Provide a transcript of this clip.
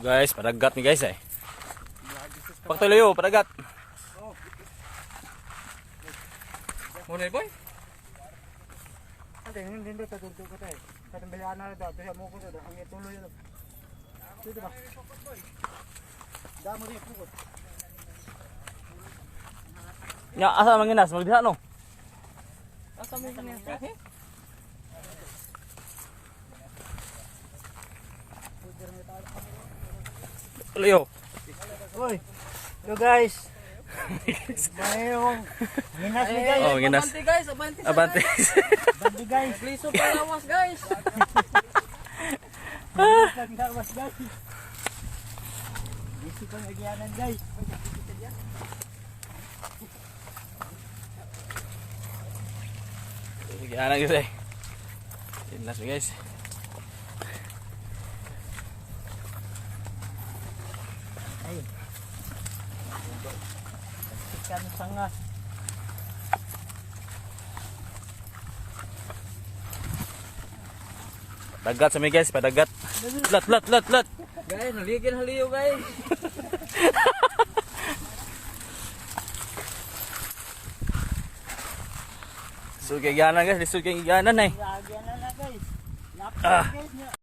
Guys, padagat ni guys eh. Pagtuloy yo, padagat. Muna boy. Ate, hindi ka tuntun ko tayo. Katambilihan na ito. Ito mo ko ito. Ang ituloy ito. Dito ba? Damo rin pukot. Nya asa manginas magdiha no. Asa mo kanya? Tuloy yo. Uy. Yo guys. Mayroong ginas ni guys. Oh, ginas. Abante guys, abante. Abante. Bandi guys. Liso palawas guys. Nagdawas guys. Bisi pang agyanan guys. Sige, anak guys eh. Inas guys. Ay. Ikan sanga. Dagat sa mi guys, padagat. Lat. Guys, naligil haliyo guys. Sugay ganan guys, sugay ganan eh. Agyanan na guys. Ah. Guys.